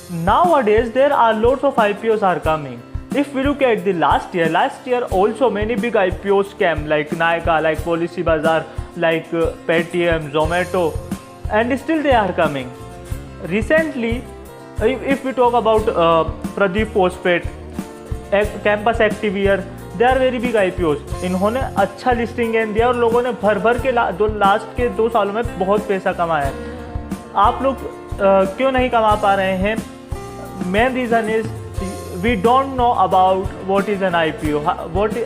nowadays there are lots of IPOs are coming. If we look at the last year also many big IPOs came, like Nykaa, like Policy Bazaar, like Paytm, Zomato, and still they are coming. Recently, if we talk about Pradeep Phosphate, Campus Activewear, they are very big IPOs. इन्होंने अच्छा listing gain दिया और लोगों ने भर भर के last के 2 सालों में बहुत पैसा कमाया है. आप लोग क्यों नहीं कमा पा रहे हैं? Main reason is we don't know about what is an IPO.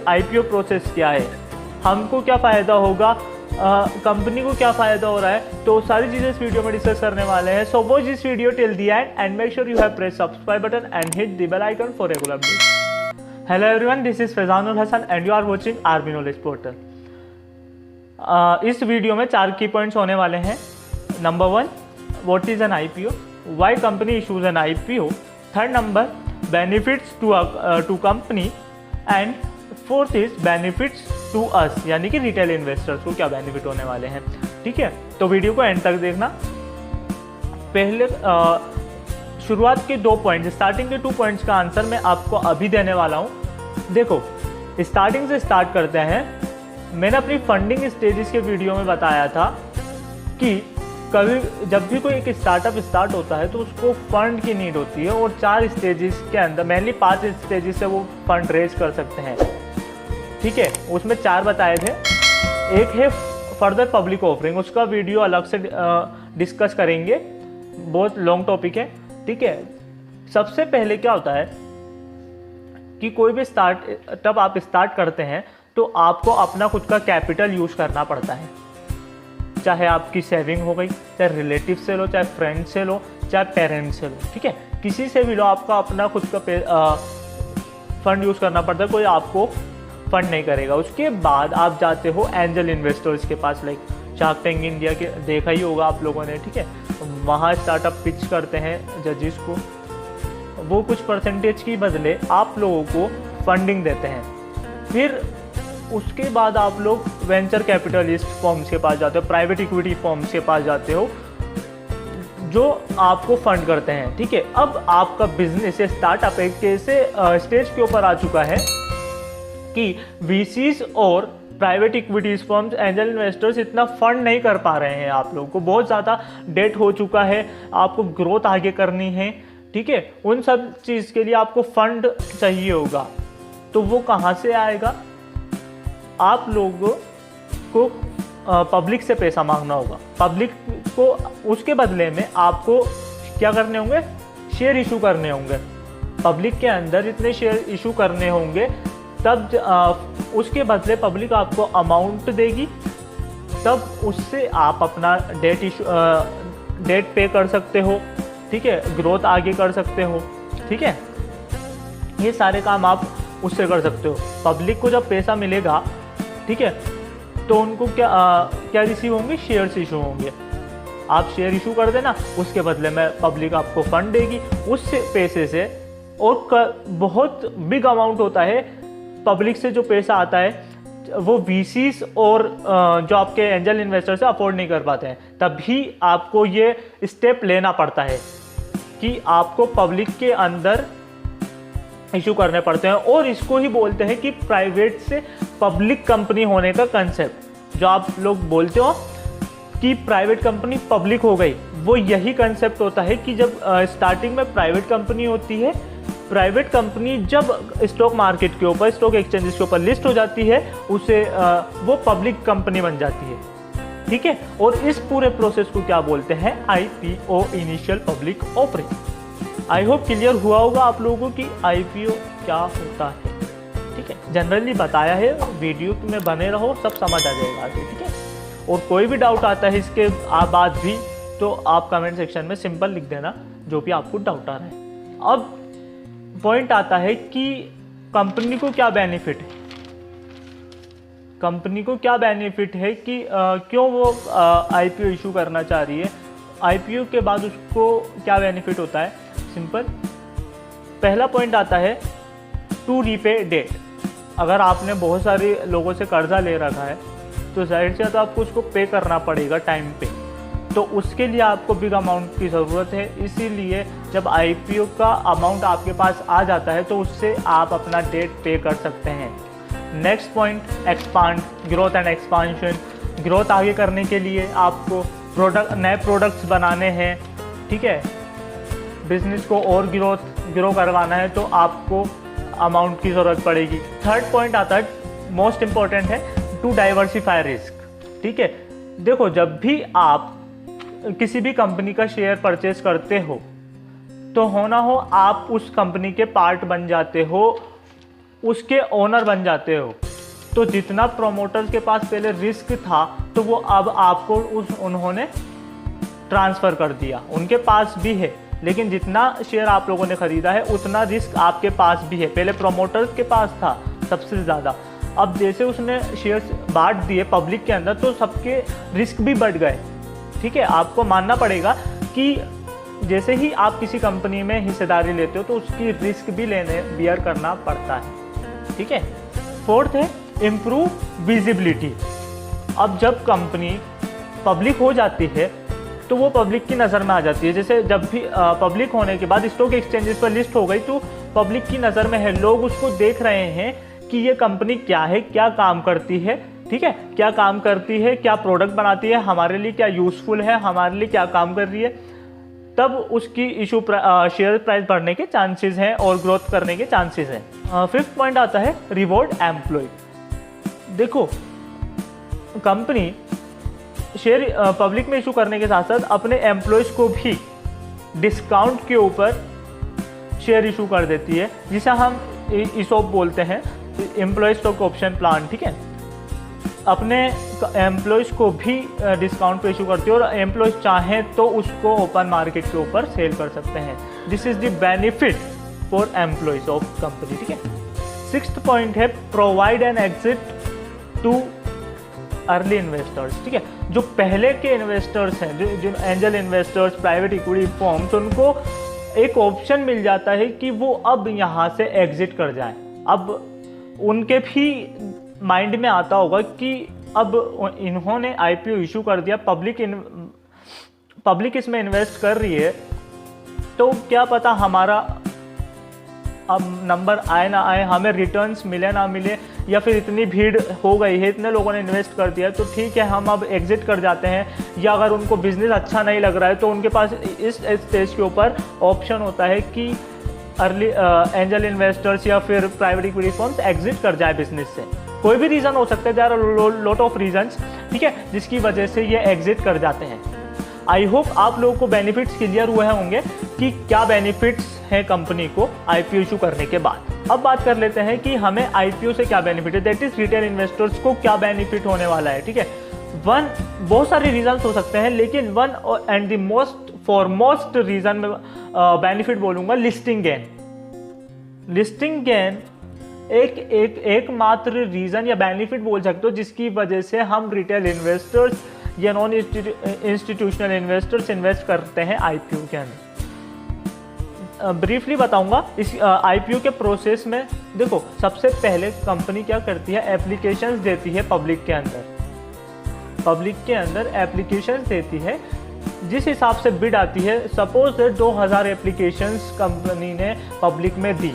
IPO process क्या है, हमको क्या फ़ायदा होगा, कंपनी को क्या फ़ायदा हो रहा है, तो सारी चीज़ें इस वीडियो में डिस्कस करने वाले हैं. So watch this video till the end make sure you have press subscribe button and hit the bell icon for regular updates. Hello everyone, this is Faizanul Hasan and you are watching RB Knowledge Portal. इस वीडियो में 4 की points होने वाले हैं. Number 1, what is an IPO, why company issues an IPO. Third number, benefits to company and fourth is benefits to us, यानी कि retail investors को क्या बेनिफिट होने वाले हैं. ठीक है, तो वीडियो को एंड तक देखना. पहले शुरुआत के 2 पॉइंट्स, स्टार्टिंग के 2 पॉइंट्स का आंसर मैं आपको अभी देने वाला हूँ. देखो, स्टार्टिंग से स्टार्ट करते हैं. मैंने अपनी फंडिंग स्टेजेस के वीडियो में बताया था कि कभी जब भी कोई एक स्टार्टअप स्टार्ट होता है तो उसको फंड की नीड होती है और 4 स्टेजेस के अंदर, मेनली 5 स्टेजेस से वो फंड रेज कर सकते हैं. ठीक है, उसमें 4 बताए थे. एक है फर्दर पब्लिक ऑफरिंग, उसका वीडियो अलग से डिस्कस करेंगे, बहुत लॉन्ग टॉपिक है. ठीक है, सबसे पहले क्या होता है कि कोई भी स्टार्टअप आप स्टार्ट करते हैं तो आपको अपना खुद का कैपिटल यूज़ करना पड़ता है. चाहे आपकी सेविंग हो गई, चाहे रिलेटिव से लो, चाहे फ्रेंड से लो, चाहे पेरेंट्स से लो. ठीक है, किसी से भी लो, आपका अपना खुद का फंड यूज़ करना पड़ता है. कोई आपको फंड नहीं करेगा. उसके बाद आप जाते हो एंजल इन्वेस्टर्स के पास, लाइक शार्क टैंक इंडिया के देखा ही होगा आप लोगों ने. ठीक है, वहाँ स्टार्टअप पिच करते हैं जजेस को, वो कुछ परसेंटेज की बदले आप लोगों को फंडिंग देते हैं. फिर उसके बाद आप लोग वेंचर कैपिटलिस्ट फर्म्स के पास जाते हो, प्राइवेट इक्विटी फर्म्स के पास जाते हो जो आपको फंड करते हैं. ठीक है, अब आपका बिजनेस स्टार्टअप एक ऐसे स्टेज के ऊपर आ चुका है कि VCs और private equities firms, angel investors इतना फंड नहीं कर पा रहे हैं. आप लोगों को बहुत ज़्यादा डेट हो चुका है, आपको ग्रोथ आगे करनी है. ठीक है, उन सब चीज़ के लिए आपको फंड चाहिए होगा. तो वो कहाँ से आएगा? आप लोगों को पब्लिक से पैसा मांगना होगा. पब्लिक को उसके बदले में आपको क्या करने होंगे? शेयर इशू करने होंगे. पब्लिक के अंदर इतने शेयर इशू करने होंगे, तब उसके बदले पब्लिक आपको अमाउंट देगी, तब उससे आप अपना डेट पे कर सकते हो. ठीक है, ग्रोथ आगे कर सकते हो. ठीक है, ये सारे काम आप उससे कर सकते हो. पब्लिक को जब पैसा मिलेगा, ठीक है, तो उनको क्या रिसीव होंगे? शेयर्स इशू होंगे. आप शेयर इशू कर देना, उसके बदले में पब्लिक आपको फंड देगी उस पैसे से. और बहुत बिग अमाउंट होता है. पब्लिक से जो पैसा आता है वो VCs और जो आपके एंजल इन्वेस्टर से अफोर्ड नहीं कर पाते हैं. तभी आपको ये स्टेप लेना पड़ता है कि आपको पब्लिक के अंदर इशू करने पड़ते हैं. और इसको ही बोलते हैं कि प्राइवेट से पब्लिक कंपनी होने का कंसेप्ट. जो आप लोग बोलते हो कि प्राइवेट कंपनी पब्लिक हो गई, वो यही कंसेप्ट होता है कि जब स्टार्टिंग में प्राइवेट कंपनी होती है, प्राइवेट कंपनी जब स्टॉक मार्केट के ऊपर, स्टॉक एक्सचेंजेस के ऊपर लिस्ट हो जाती है, उसे वो पब्लिक कंपनी बन जाती है. ठीक है, और इस पूरे प्रोसेस को क्या बोलते हैं? IPO, initial public offering. I hope clear हुआ होगा आप लोगों को कि IPO क्या होता है. ठीक है, जनरली बताया है, वीडियो में बने रहो, सब समझ आ जाएगा आगे. ठीक है, और कोई भी डाउट आता है इसके बाद भी तो आप कमेंट सेक्शन में सिंपल लिख देना जो भी आपको डाउट आ रहा है. अब पॉइंट आता है कि कंपनी को क्या बेनिफिट है. कंपनी को क्या बेनिफिट है कि क्यों वो IPO इशू करना चाह रही है. IPO के बाद उसको क्या बेनिफिट होता है? सिंपल, पहला पॉइंट आता है टू रीपे डेट. अगर आपने बहुत सारे लोगों से कर्जा ले रखा है तो जाहिर सी बात है आपको उसको पे करना पड़ेगा टाइम पे. तो उसके लिए आपको बिग अमाउंट की ज़रूरत है। इसीलिए जब IPO का अमाउंट आपके पास आ जाता है तो उससे आप अपना डेट पे कर सकते हैं। Next point, expand, growth and expansion. Growth आगे करने के लिए आपको नए प्रोडक्ट्स बनाने हैं, ठीक है, बिजनेस को और ग्रो करवाना है, तो आपको अमाउंट की ज़रूरत पड़ेगी। थर्ड पॉइंट आता है, मोस्ट इम्पॉर्टेंट है, टू डाइवर्सिफाई रिस्क। ठीक है, देखो जब भी आप किसी भी कंपनी का शेयर परचेस करते हो तो हो ना हो आप उस कंपनी के पार्ट बन जाते हो, उसके ओनर बन जाते हो। तो जितना प्रोमोटर्स के पास पहले रिस्क था तो वो अब आपको उन्होंने ट्रांसफ़र कर दिया, उनके पास भी है, लेकिन जितना शेयर आप लोगों ने खरीदा है उतना रिस्क आपके पास भी है। पहले प्रोमोटर्स के पास था सबसे ज़्यादा, अब जैसे उसने शेयर्स बांट दिए पब्लिक के अंदर तो सबके रिस्क भी बढ़ गए। ठीक है, आपको मानना पड़ेगा कि जैसे ही आप किसी कंपनी में हिस्सेदारी लेते हो तो उसकी रिस्क भी बियर करना पड़ता है। ठीक है, फोर्थ है इम्प्रूव विजिबिलिटी। अब जब कंपनी पब्लिक हो जाती है तो वो पब्लिक की नज़र में आ जाती है। जैसे जब भी पब्लिक होने के बाद स्टॉक एक्सचेंजेस पर लिस्ट हो गई तो पब्लिक की नज़र में है, लोग उसको देख रहे हैं कि ये कंपनी क्या है, क्या काम करती है, ठीक है, क्या काम करती है, क्या प्रोडक्ट बनाती है, हमारे लिए क्या यूज़फुल है, हमारे लिए क्या काम कर रही है। तब उसकी शेयर प्राइस बढ़ने के चांसेस हैं और ग्रोथ करने के चांसेस हैं। फिफ्थ पॉइंट आता है रिवॉर्ड एम्प्लॉय। देखो कंपनी शेयर पब्लिक में इशू करने के साथ साथ अपने एम्प्लॉयज़ को भी डिस्काउंट के ऊपर शेयर इशू कर देती है, जिसे हम ESOP बोलते हैं, एम्प्लॉय स्टॉक ऑप्शन प्लान। ठीक है, अपने एम्प्लॉयज़ को भी डिस्काउंट पे इशू करती है और एम्प्लॉयज़ चाहें तो उसको ओपन मार्केट के ऊपर सेल कर सकते हैं। This is the benefit for employees of company. ठीक है, सिक्स्थ पॉइंट है provide an exit too early investors. ठीक है, जो पहले के इन्वेस्टर्स हैं, जो angel investors, private equity firms, उनको एक ऑप्शन मिल जाता है कि वो अब यहाँ से एग्जिट कर जाएं। अब उनके भी माइंड में आता होगा कि अब इन्होंने IPO इशू कर दिया, पब्लिक इसमें इन्वेस्ट कर रही है, तो क्या पता हमारा अब नंबर आए ना आए, हमें रिटर्न्स मिले ना मिले, या फिर इतनी भीड़ हो गई है, इतने लोगों ने इन्वेस्ट कर दिया है तो ठीक है हम अब एग्जिट कर जाते हैं। या अगर उनको बिजनेस अच्छा नहीं लग रहा है तो उनके पास इस स्टेज के ऊपर ऑप्शन होता है कि अर्ली एंजल इन्वेस्टर्स या फिर प्राइवेट इक्विटी फर्म्स एग्जिट कर जाए बिजनेस से। कोई भी रीज़न हो सकता है, there are lot of reasons, ठीक है, जिसकी वजह से ये एग्जिट कर जाते हैं। आई होप आप लोगों को बेनिफिट्स क्लियर हुए होंगे कि क्या बेनिफिट्स हैं कंपनी को IPO इशू करने के बाद। अब बात कर लेते हैं कि हमें IPO से क्या बेनिफिट है, दैट इज रिटेल इन्वेस्टर्स को क्या बेनिफिट होने वाला है। ठीक है, बहुत सारे रीजंस हो सकते हैं, लेकिन one and the most foremost reason में बेनिफिट बोलूंगा लिस्टिंग गेन। लिस्टिंग गेन एकमात्र रीजन या बेनिफिट बोल सकते हो जिसकी वजह से हम रिटेल इन्वेस्टर्स या नॉन इंस्टीट्यूशनल इन्वेस्टर्स इन्वेस्ट करते हैं IPO के अंदर। ब्रीफली बताऊंगा इस IPO के प्रोसेस में। देखो सबसे पहले कंपनी क्या करती है, एप्लीकेशंस देती है पब्लिक के अंदर एप्लीकेशंस देती है, जिस हिसाब से बिड आती है। सपोज 2000 एप्लीकेशंस कंपनी ने पब्लिक में दी,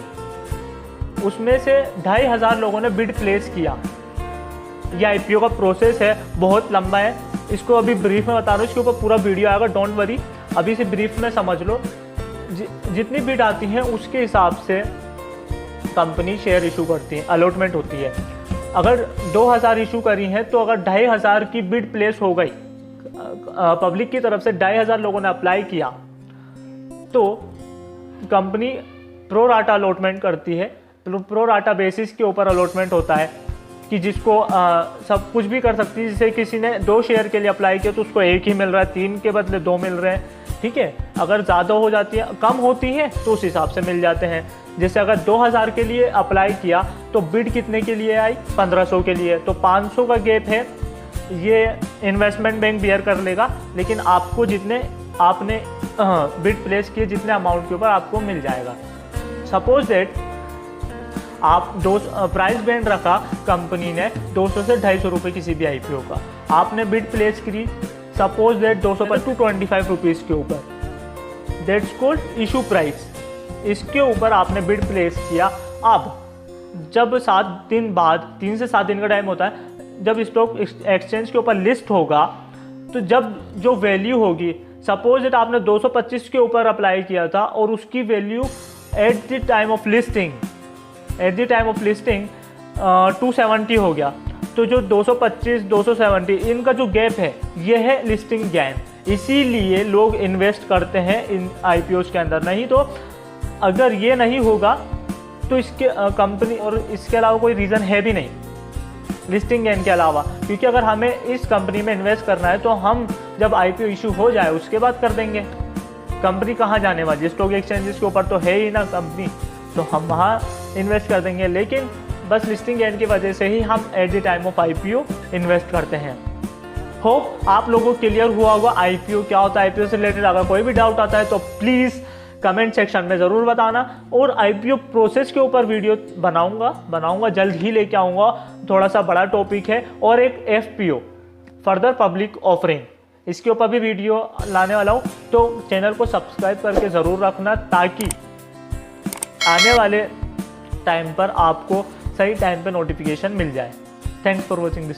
उसमें से 2500 लोगों ने बिड प्लेस किया। यह IPO का प्रोसेस है, बहुत लंबा है, इसको अभी ब्रीफ में बता रहा हूँ, इसके ऊपर पूरा वीडियो आएगा, डोंट वरी, अभी से ब्रीफ में समझ लो। जितनी बिड आती है उसके हिसाब से कंपनी शेयर इशू करती है, अलॉटमेंट होती है। अगर 2000 इशू करी हैं तो अगर 2500 की बिड प्लेस हो गई, पब्लिक की तरफ से 2500 लोगों ने अप्लाई किया, तो कंपनी प्रो राटा अलॉटमेंट करती है। प्रो राटा बेसिस के ऊपर अलॉटमेंट होता है कि जिसको सब कुछ भी कर सकती है। जैसे किसी ने 2 शेयर के लिए अप्लाई किया तो उसको 1 ही मिल रहा है, 3 के बदले 2 मिल रहे हैं। ठीक है, अगर ज़्यादा हो जाती है, कम होती है तो उस हिसाब से मिल जाते हैं। जैसे अगर 2000 के लिए अप्लाई किया तो बिड कितने के लिए आई, 1500 के लिए, तो 500 का गैप है, ये इन्वेस्टमेंट बैंक बियर कर लेगा, लेकिन आपको जितने आपने बिड प्लेस किए जितने अमाउंट के ऊपर आपको मिल जाएगा। सपोज दैट आप प्राइस बैंड रखा कंपनी ने 200 से 250 रुपये किसी भी IPO का, आपने बिड प्लेस करी सपोज दैट 225 रुपीज़ के ऊपर, दैट्स कॉल्ड इशू प्राइस। इसके ऊपर आपने बिड प्लेस किया। अब जब 7 दिन बाद, 3 से 7 दिन का टाइम होता है, जब स्टॉक एक्सचेंज के ऊपर लिस्ट होगा, तो जब जो वैल्यू होगी, सपोज दैट आपने 225 के ऊपर अप्लाई किया था और उसकी value at the time of listing 270 हो गया, तो जो 225, 270 इनका जो गैप है, ये है लिस्टिंग गेन। इसीलिए लोग इन्वेस्ट करते हैं इन IPOs के अंदर। नहीं तो अगर ये नहीं होगा तो इसके कंपनी, और इसके अलावा कोई रीज़न है भी नहीं लिस्टिंग गेन के अलावा, क्योंकि अगर हमें इस कंपनी में इन्वेस्ट करना है तो हम जब IPO इशू हो जाए उसके बाद कर देंगे। कंपनी कहाँ जाने वाली, स्टॉक एक्सचेंजेस के ऊपर तो है ही ना कंपनी, तो हम वहाँ इन्वेस्ट कर देंगे। लेकिन बस लिस्टिंग गेन की वजह से ही हम at the time of IPO invest करते हैं। होप आप लोगों को क्लियर हुआ होगा IPO क्या होता है। IPO से रिलेटेड अगर कोई भी डाउट आता है तो प्लीज़ कमेंट सेक्शन में ज़रूर बताना, और IPO प्रोसेस के ऊपर वीडियो बनाऊंगा जल्द ही लेके आऊँगा। थोड़ा सा बड़ा टॉपिक है, और एक FPO फर्दर पब्लिक ऑफरिंग, इसके ऊपर भी वीडियो लाने वाला हूँ। तो चैनल को सब्सक्राइब करके ज़रूर रखना, ताकि आने वाले टाइम पर आपको सही टाइम पे नोटिफिकेशन मिल जाए। Thanks for watching this.